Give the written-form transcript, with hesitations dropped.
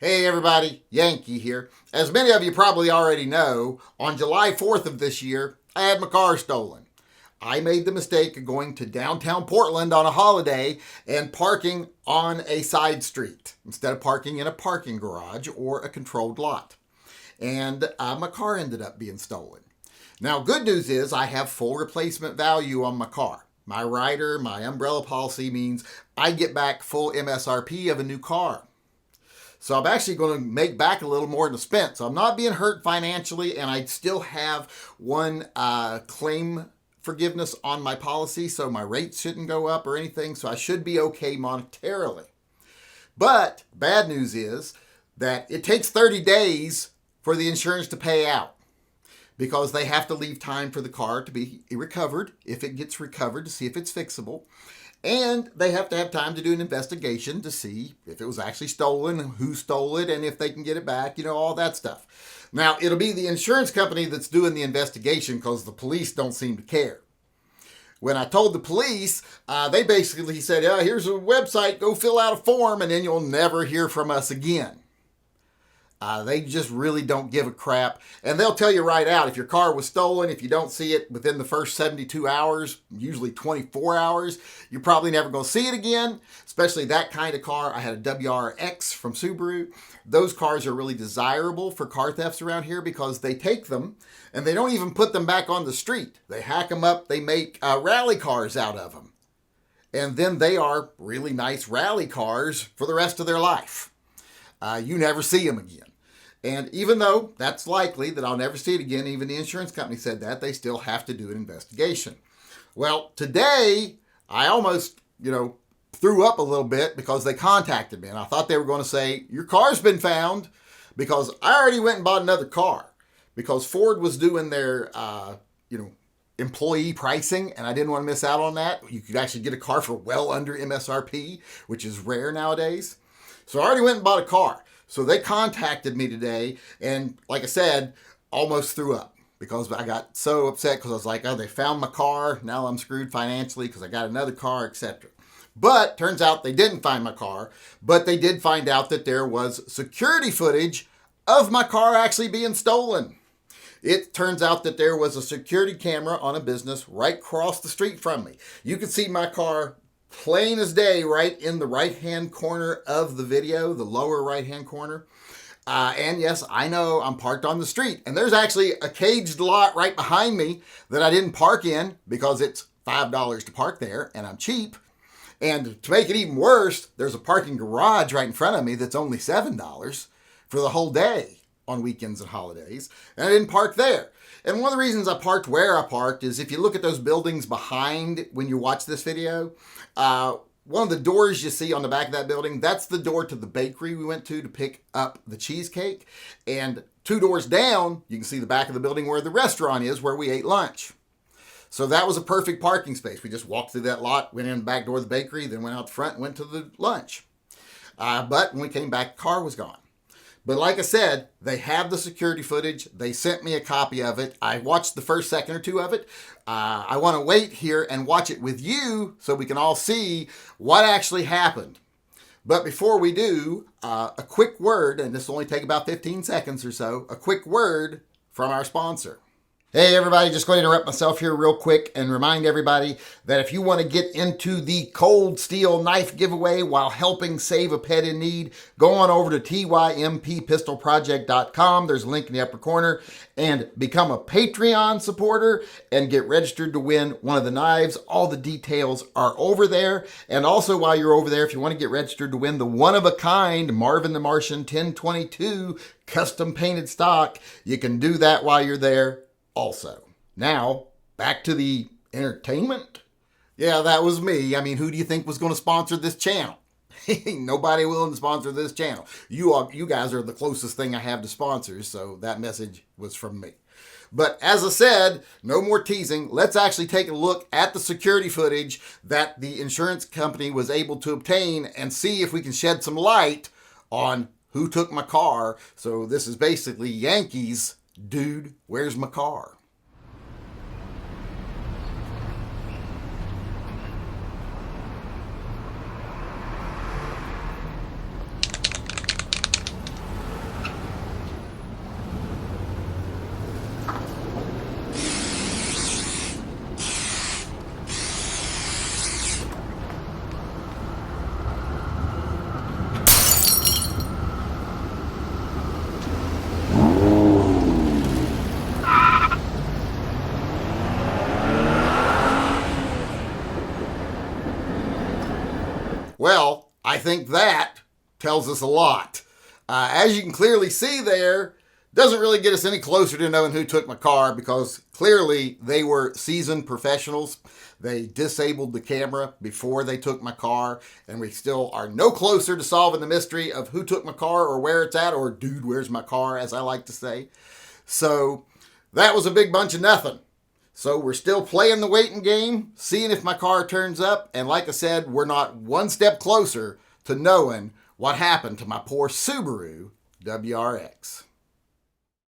Hey everybody, Yankee here. As many of you probably already know, on July 4th of this year, I had my car stolen. I made the mistake of going to downtown Portland on a holiday and parking on a side street instead of parking in a parking garage or a controlled lot. And my car ended up being stolen. Now, good news is I have full replacement value on my car. My rider, my umbrella policy means I get back full MSRP of a new car. So I'm actually going to make back a little more than spent. So I'm not being hurt financially, and I still have one claim forgiveness on my policy, so my rates shouldn't go up or anything, so I should be okay monetarily. But bad news is that it takes 30 days for the insurance to pay out because they have to leave time for the car to be recovered, if it gets recovered, to see if it's fixable. And they have to have time to do an investigation to see if it was actually stolen, who stole it, and if they can get it back, all that stuff. Now, it'll be the insurance company that's doing the investigation because the police don't seem to care. When I told the police, they basically said, here's a website, go fill out a form, and then you'll never hear from us again. They just really don't give a crap. And they'll tell you right out, if your car was stolen, if you don't see it within the first 72 hours, usually 24 hours, you're probably never going to see it again, especially that kind of car. I had a WRX from Subaru. Those cars are really desirable for car thefts around here because they take them and they don't even put them back on the street. They hack them up. They make rally cars out of them. And then they are really nice rally cars for the rest of their life. You never see them again. And even though that's likely that I'll never see it again, even the insurance company said that, they still have to do an investigation. Well, today, I almost, threw up a little bit because they contacted me. And I thought they were going to say, your car's been found, because I already went and bought another car. Because Ford was doing their, employee pricing, and I didn't want to miss out on that. You could actually get a car for well under MSRP, which is rare nowadays. So I already went and bought a car. So they contacted me today, and like I said, almost threw up because I got so upset because I was like, they found my car. Now I'm screwed financially because I got another car, etc. But turns out they didn't find my car, but they did find out that there was security footage of my car actually being stolen. It turns out that there was a security camera on a business right across the street from me. You could see my car plain as day right in the right-hand corner of the video, the lower right-hand corner. And yes, I know I'm parked on the street. And there's actually a caged lot right behind me that I didn't park in because it's $5 to park there and I'm cheap. And to make it even worse, there's a parking garage right in front of me that's only $7 for the whole day on weekends and holidays. And I didn't park there. And one of the reasons I parked where I parked is if you look at those buildings behind when you watch this video, one of the doors you see on the back of that building, that's the door to the bakery we went to pick up the cheesecake. And 2 doors down, you can see the back of the building where the restaurant is, where we ate lunch. So that was a perfect parking space. We just walked through that lot, went in the back door of the bakery, then went out the front and went to the lunch. But when we came back, the car was gone. But like I said, they have the security footage. They sent me a copy of it. I watched the first second or two of it. I want to wait here and watch it with you so we can all see what actually happened. But before we do, a quick word, and this will only take about 15 seconds or so, a quick word from our sponsor. Hey everybody, just going to interrupt myself here real quick and remind everybody that if you want to get into the cold steel knife giveaway while helping save a pet in need, go on over to TYMPpistolproject.com. There's a link in the upper corner and become a Patreon supporter and get registered to win one of the knives. All the details are over there. And also while you're over there, if you want to get registered to win the one-of-a-kind Marvin the Martian 1022 custom painted stock, you can do that while you're there. Also, now back to the entertainment. Yeah, that was me. I mean, who do you think was going to sponsor this channel? Ain't nobody willing to sponsor this channel. You guys are the closest thing I have to sponsors, so that message was from me. But as I said, no more teasing. Let's actually take a look at the security footage that the insurance company was able to obtain and see if we can shed some light on who took my car. So this is basically Yankees. Dude, where's my car? think that tells us a lot. As you can clearly see there, doesn't really get us any closer to knowing who took my car, because clearly they were seasoned professionals. They disabled the camera before they took my car, and we still are no closer to solving the mystery of who took my car or where it's at, or dude, where's my car, as I like to say. So that was a big bunch of nothing. So we're still playing the waiting game, seeing if my car turns up, and like I said, we're not one step closer to knowing what happened to my poor Subaru WRX.